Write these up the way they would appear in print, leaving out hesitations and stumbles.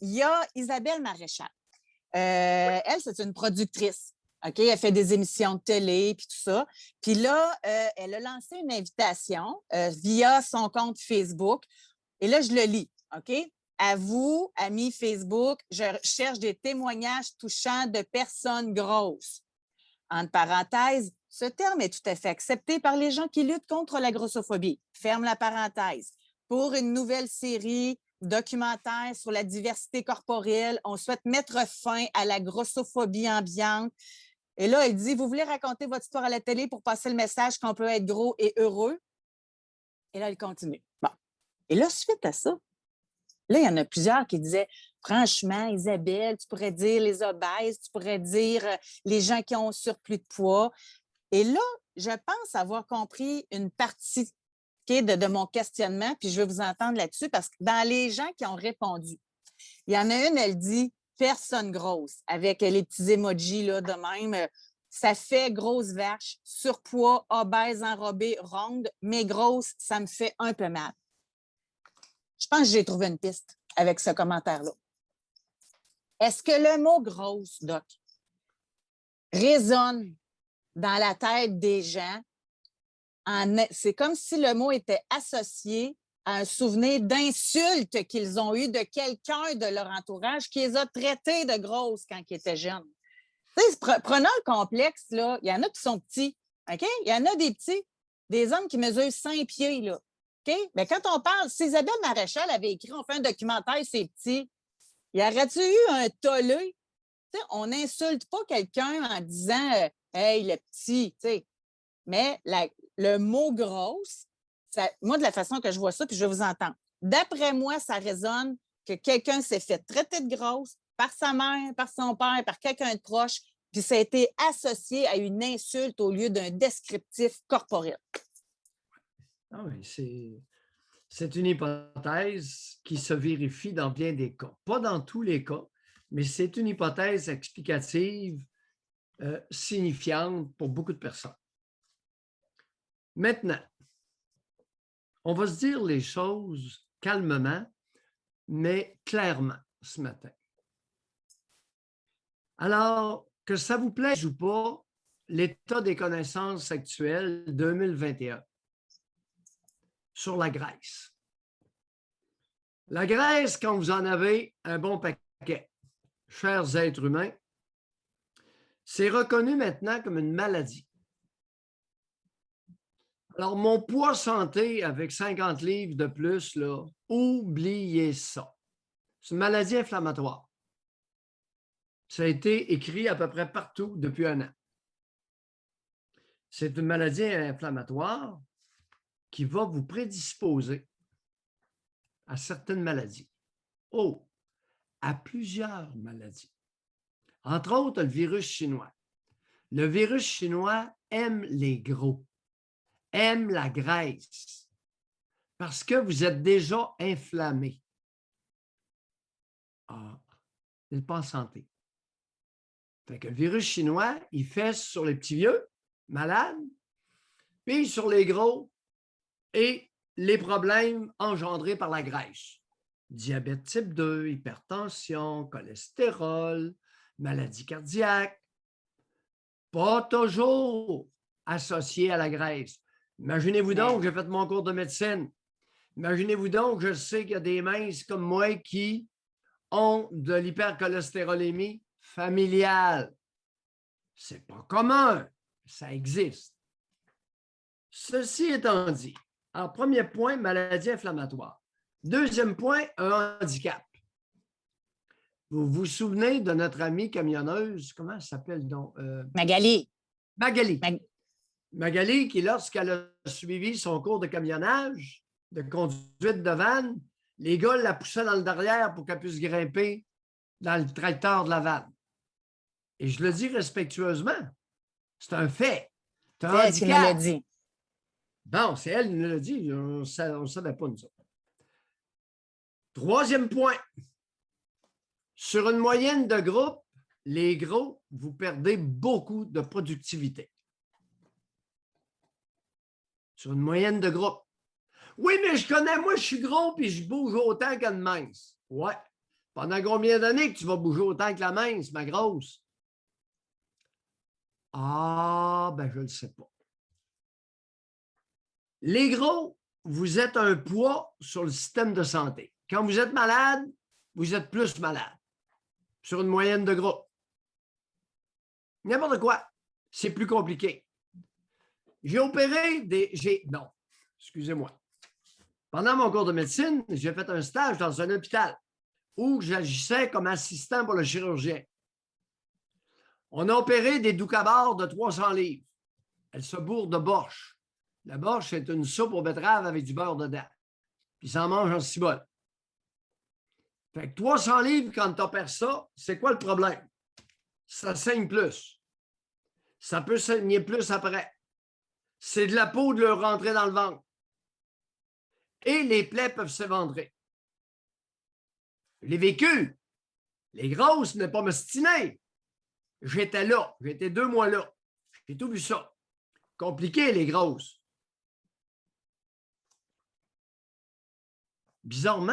il y a Isabelle Maréchal. Elle, c'est une productrice. OK? Elle fait des émissions de télé puis tout ça. Puis là, elle a lancé une invitation via son compte Facebook. Et là, je le lis. OK? À vous, amis Facebook, je cherche des témoignages touchants de personnes grosses. Entre parenthèses, ce terme est tout à fait accepté par les gens qui luttent contre la grossophobie. Ferme la parenthèse. Pour une nouvelle série documentaire sur la diversité corporelle, on souhaite mettre fin à la grossophobie ambiante. Et là, elle dit, vous voulez raconter votre histoire à la télé pour passer le message qu'on peut être gros et heureux? Et là, elle continue. Bon. Et là, suite à ça, là, il y en a plusieurs qui disaient, franchement, Isabelle, tu pourrais dire les obèses, tu pourrais dire les gens qui ont surplus de poids. Et là, je pense avoir compris une partie de mon questionnement, puis je vais vous entendre là-dessus, parce que dans les gens qui ont répondu, il y en a une, elle dit personne grosse, avec les petits emojis là, de même. Ça fait grosse vache, surpoids, obèse, enrobée, ronde, mais grosse, ça me fait un peu mal. Je pense que j'ai trouvé une piste avec ce commentaire-là. Est-ce que le mot grosse, Doc, résonne dans la tête des gens? C'est comme si le mot était associé à un souvenir d'insultes qu'ils ont eu de quelqu'un de leur entourage qui les a traités de grosses quand ils étaient jeunes. Prenons le complexe, là. Il y en a qui sont petits. OK? Il y en a des petits, des hommes qui mesurent 5 pieds, là. OK? Mais quand on parle, si Isabelle Maréchal avait écrit, on fait un documentaire, c'est petit, y aurait-tu eu un tollé? On n'insulte pas quelqu'un en disant Hey, le petit, mais le mot grosse, moi, de la façon que je vois ça, puis je vais vous entendre. D'après moi, ça résonne que quelqu'un s'est fait traiter de grosse par sa mère, par son père, par quelqu'un de proche, puis ça a été associé à une insulte au lieu d'un descriptif corporel. Ah oui, c'est une hypothèse qui se vérifie dans bien des cas. Pas dans tous les cas, mais c'est une hypothèse explicative signifiante pour beaucoup de personnes. Maintenant, on va se dire les choses calmement, mais clairement ce matin. Alors, que ça vous plaise ou pas, l'état des connaissances actuelles 2021 sur la graisse. La graisse, quand vous en avez un bon paquet, chers êtres humains, c'est reconnu maintenant comme une maladie. Alors, mon poids santé avec 50 livres de plus, là, oubliez ça. C'est une maladie inflammatoire. Ça a été écrit à peu près partout depuis 1 an. C'est une maladie inflammatoire qui va vous prédisposer à certaines maladies. Oh, à plusieurs maladies. Entre autres, le virus chinois. Le virus chinois aime les gros, aime la graisse, parce que vous êtes déjà inflammé. Ah, vous n'êtes pas en santé. Fait que le virus chinois, il fesse sur les petits vieux, malades, puis sur les gros et les problèmes engendrés par la graisse. Diabète type 2, hypertension, cholestérol, maladie cardiaque. Pas toujours associé à la graisse. Imaginez-vous donc, j'ai fait mon cours de médecine. Imaginez-vous donc, je sais qu'il y a des minces comme moi qui ont de l'hypercholestérolémie familiale. C'est pas commun, ça existe. Ceci étant dit, alors, premier point, maladie inflammatoire. Deuxième point, un handicap. Vous vous souvenez de notre amie camionneuse, comment elle s'appelle donc? Magali. Magali, qui, lorsqu'elle a suivi son cours de camionnage, de conduite de vanne, les gars la poussaient dans le derrière pour qu'elle puisse grimper dans le tracteur de la vanne. Et je le dis respectueusement, c'est un fait. C'est elle qui me l'a dit. Non, c'est elle qui nous l'a dit. On ne savait pas, nous autres. Troisième point. Sur une moyenne de groupe, les gros, vous perdez beaucoup de productivité. Sur une moyenne de groupe. Oui, mais je connais, moi, je suis gros puis je bouge autant qu'une mince. Ouais, Pendant combien d'années que tu vas bouger autant que la mince, ma grosse? Ah, ben je ne le sais pas. Les gros, vous êtes un poids sur le système de santé. Quand vous êtes malade, vous êtes plus malade. Sur une moyenne de gros. N'importe quoi. C'est plus compliqué. J'ai opéré des... Non, excusez-moi. Pendant mon cours de médecine, j'ai fait un stage dans un hôpital où j'agissais comme assistant pour le chirurgien. On a opéré des doucabards de 300 livres. Elles se bourrent de borsch. La borsch, c'est une soupe aux betteraves avec du beurre dedans. Puis ça en mange en cibole. Fait que 300 livres, quand tu opères ça, c'est quoi le problème? Ça saigne plus. Ça peut saigner plus après. C'est de la peau de leur rentrer dans le ventre. Et les plaies peuvent s'éventrer. Je l'ai vécu. Les grosses n'est pas m'ostiner. J'étais là. J'étais 2 mois là. J'ai tout vu ça. Compliqué, les grosses. Bizarrement,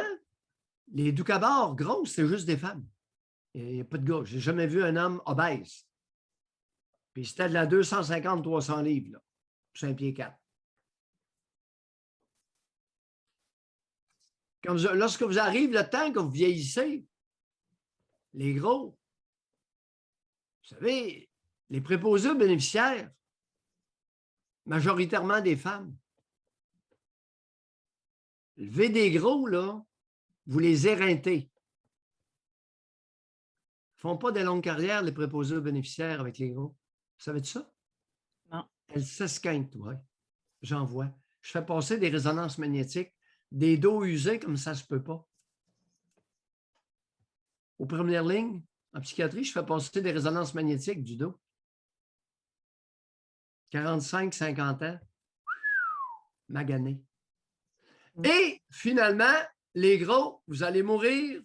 les doucabards grosses, c'est juste des femmes. Il n'y a pas de gars. Je n'ai jamais vu un homme obèse. Puis c'était de la 250-300 livres, là. 5 pieds 4. Lorsque vous arrivez le temps que vous vieillissez, les gros, vous savez, les préposés aux bénéficiaires, majoritairement des femmes, lever des gros, là, vous les éreintez. Ils ne font pas de longues carrières, les préposés aux bénéficiaires avec les gros. Vous savez de ça? Non. Elles s'esquintent, oui. J'en vois. Je fais passer des résonances magnétiques, des dos usés comme ça ne se peut pas. Aux premières lignes, en psychiatrie, je fais passer des résonances magnétiques du dos. 45, 50 ans, magané. Et finalement, les gros, vous allez mourir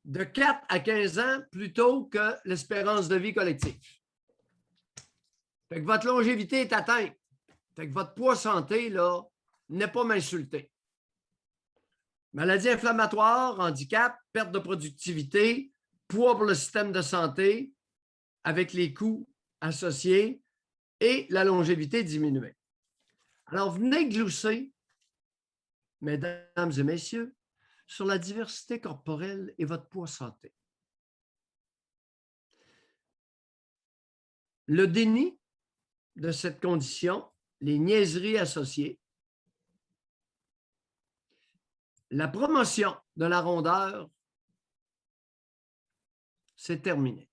de 4 à 15 ans plus tôt que l'espérance de vie collective. Fait que votre longévité est atteinte. Fait que votre poids santé, là, n'est pas m'insulter. Maladie inflammatoire, handicap, perte de productivité, poids pour le système de santé, avec les coûts associés et la longévité diminuée. Alors, venez glousser, mesdames et messieurs, sur la diversité corporelle et votre poids santé. Le déni de cette condition, les niaiseries associées, la promotion de la rondeur, c'est terminé.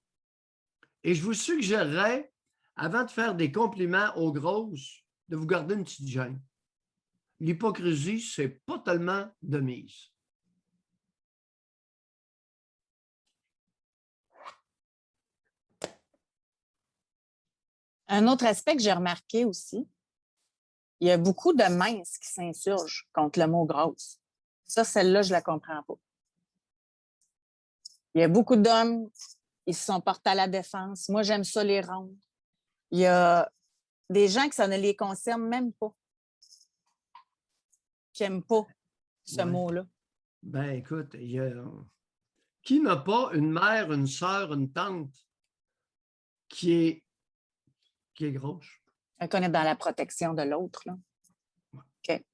Et je vous suggérerais, avant de faire des compliments aux grosses, de vous garder une petite gêne. L'hypocrisie, c'est pas tellement de mise. Un autre aspect que j'ai remarqué aussi, il y a beaucoup de minces qui s'insurgent contre le mot grosse. Ça, celle-là, je ne la comprends pas. Il y a beaucoup d'hommes, ils se sont portés à la défense. Moi, j'aime ça les rondes. Il y a des gens que ça ne les concerne même pas, qui n'aiment pas ce mot-là. Ben, écoute, qui n'a pas une mère, une sœur, une tante qui est grosse? Qu'on est dans la protection de l'autre, là. OK.